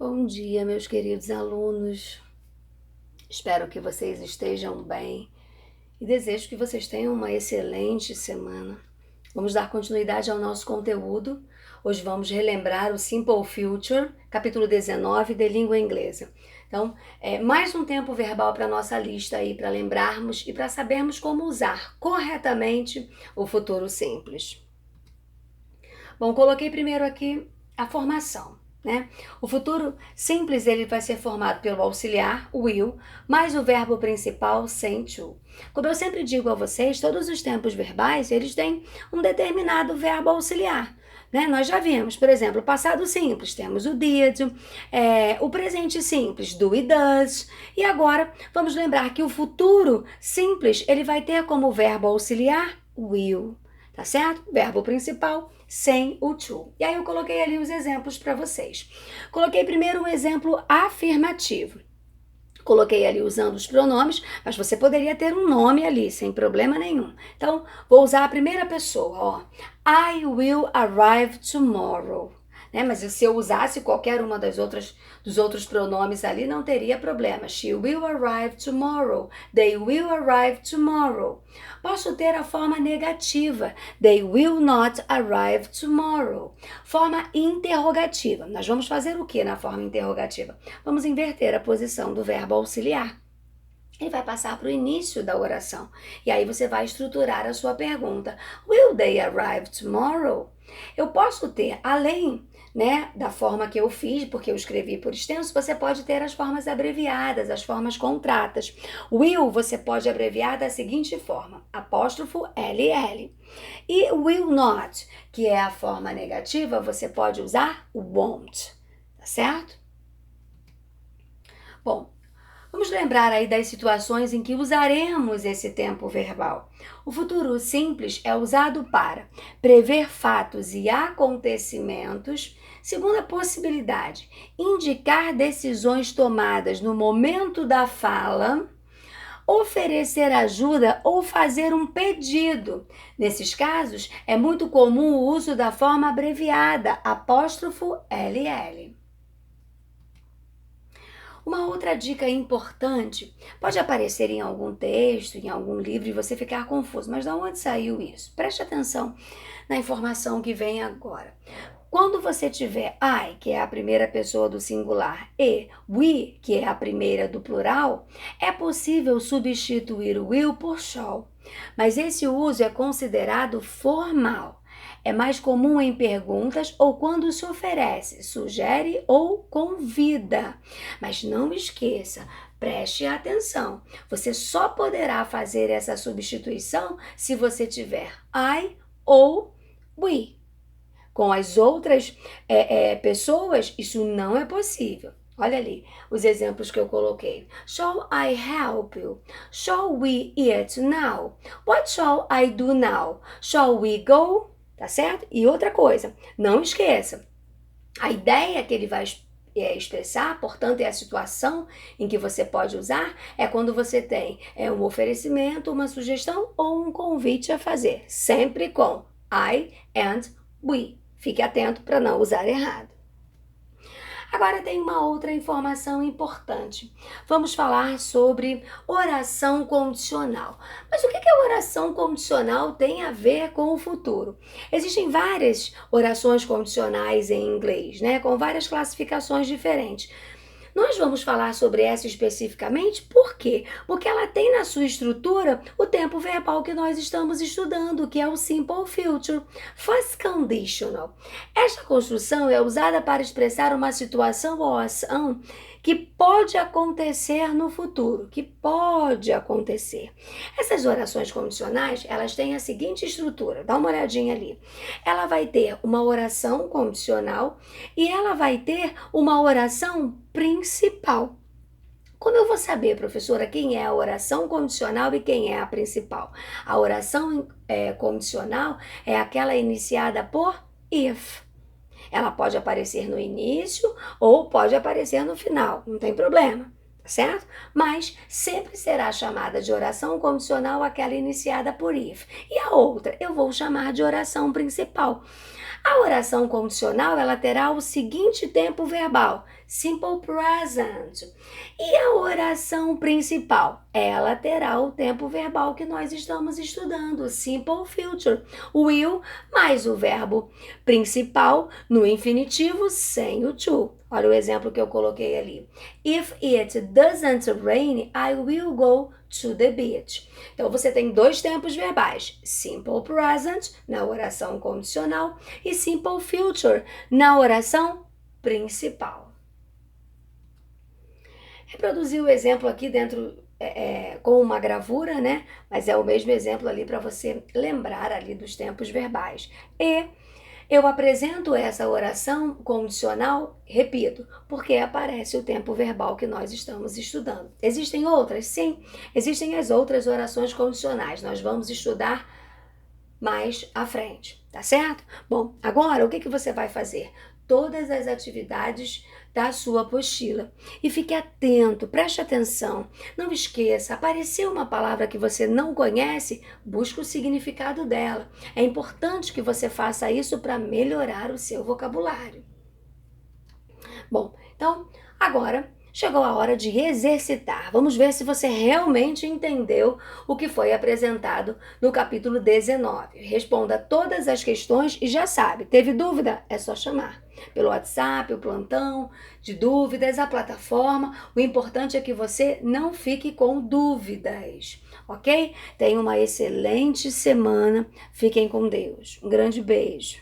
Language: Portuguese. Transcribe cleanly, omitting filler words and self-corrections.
Bom dia, meus queridos alunos. Espero que vocês estejam bem e desejo que vocês tenham uma excelente semana. Vamos dar continuidade ao nosso conteúdo. Hoje vamos relembrar o Simple Future, capítulo 19 de língua inglesa. Então, mais um tempo verbal para a nossa lista aí, para lembrarmos e para sabermos como usar corretamente o futuro simples. Bom, coloquei primeiro aqui a formação. O futuro simples ele vai ser formado pelo auxiliar, will, mais o verbo principal, sem to. Como eu sempre digo a vocês, todos os tempos verbais eles têm um determinado verbo auxiliar. Nós já vimos, por exemplo, o passado simples, temos o did, o presente simples, do e does, e agora vamos lembrar que o futuro simples ele vai ter como verbo auxiliar will. Tá certo? Verbo principal sem o to. E aí eu coloquei ali os exemplos para vocês. Coloquei primeiro um exemplo afirmativo. Coloquei ali usando os pronomes, mas você poderia ter um nome ali, sem problema nenhum. Então, vou usar a primeira pessoa, ó. I will arrive tomorrow. Mas se eu usasse qualquer uma dos outros pronomes ali, não teria problema. She will arrive tomorrow. They will arrive tomorrow. Posso ter a forma negativa. They will not arrive tomorrow. Forma interrogativa. Nós vamos fazer o que na forma interrogativa? Vamos inverter a posição do verbo auxiliar. Ele vai passar para o início da oração. E aí você vai estruturar a sua pergunta. Will they arrive tomorrow? Eu posso ter, além da forma que eu fiz, porque eu escrevi por extenso, você pode ter as formas abreviadas, as formas contratas. Will você pode abreviar da seguinte forma, apóstrofo LL. E will not, que é a forma negativa, você pode usar o won't, tá certo? Bom, vamos lembrar aí das situações em que usaremos esse tempo verbal. O futuro simples é usado para prever fatos e acontecimentos. Segunda possibilidade, indicar decisões tomadas no momento da fala, oferecer ajuda ou fazer um pedido. Nesses casos, é muito comum o uso da forma abreviada, apóstrofo LL. Uma outra dica importante, pode aparecer em algum texto, em algum livro e você ficar confuso, mas de onde saiu isso? Preste atenção na informação que vem agora. Quando você tiver I, que é a primeira pessoa do singular, e we, que é a primeira do plural, é possível substituir o will por shall, mas esse uso é considerado formal. É mais comum em perguntas ou quando se oferece, sugere ou convida. Mas não esqueça, preste atenção. Você só poderá fazer essa substituição se você tiver I ou we. Com as outras pessoas, isso não é possível. Olha ali os exemplos que eu coloquei. Shall I help you? Shall we eat now? What shall I do now? Shall we go? Tá certo? E outra coisa, não esqueça, a ideia que ele vai expressar, portanto, é a situação em que você pode usar, é quando você tem um oferecimento, uma sugestão ou um convite a fazer, sempre com I and we. Fique atento para não usar errado. Agora tem uma outra informação importante. Vamos falar sobre oração condicional. Mas o que a oração condicional tem a ver com o futuro? Existem várias orações condicionais em inglês, com várias classificações diferentes. Nós vamos falar sobre essa especificamente, por quê? Porque ela tem na sua estrutura o tempo verbal que nós estamos estudando, que é o Simple Future, First Conditional. Esta construção é usada para expressar uma situação ou ação que pode acontecer no futuro, que pode acontecer. Essas orações condicionais, elas têm a seguinte estrutura, dá uma olhadinha ali. Ela vai ter uma oração condicional e ela vai ter uma oração principal. Como eu vou saber, professora, quem é a oração condicional e quem é a principal? A oração condicional é aquela iniciada por if. Ela pode aparecer no início ou pode aparecer no final, não tem problema, certo? Mas sempre será chamada de oração condicional aquela iniciada por if. E a outra, eu vou chamar de oração principal. A oração condicional, ela terá o seguinte tempo verbal: simple present. E a oração principal, ela terá o tempo verbal que nós estamos estudando, simple future. Will mais o verbo principal no infinitivo sem o to. Olha o exemplo que eu coloquei ali. If it doesn't rain, I will go to the beach. Então você tem dois tempos verbais: simple present na oração condicional e simple future na oração principal. Reproduzi o exemplo aqui dentro com uma gravura, né? Mas é o mesmo exemplo ali para você lembrar ali dos tempos verbais. E eu apresento essa oração condicional, repito, porque aparece o tempo verbal que nós estamos estudando. Existem outras? Sim, existem as outras orações condicionais. Nós vamos estudar mais à frente, tá certo? Bom, agora o que você vai fazer? Todas as atividades da sua apostila. E fique atento, preste atenção. Não esqueça, apareceu uma palavra que você não conhece, busque o significado dela. É importante que você faça isso para melhorar o seu vocabulário. Bom, então, agora chegou a hora de exercitar. Vamos ver se você realmente entendeu o que foi apresentado no capítulo 19. Responda todas as questões e já sabe, teve dúvida? É só chamar. Pelo WhatsApp, o plantão de dúvidas, a plataforma. O importante é que você não fique com dúvidas, ok? Tenha uma excelente semana. Fiquem com Deus. Um grande beijo.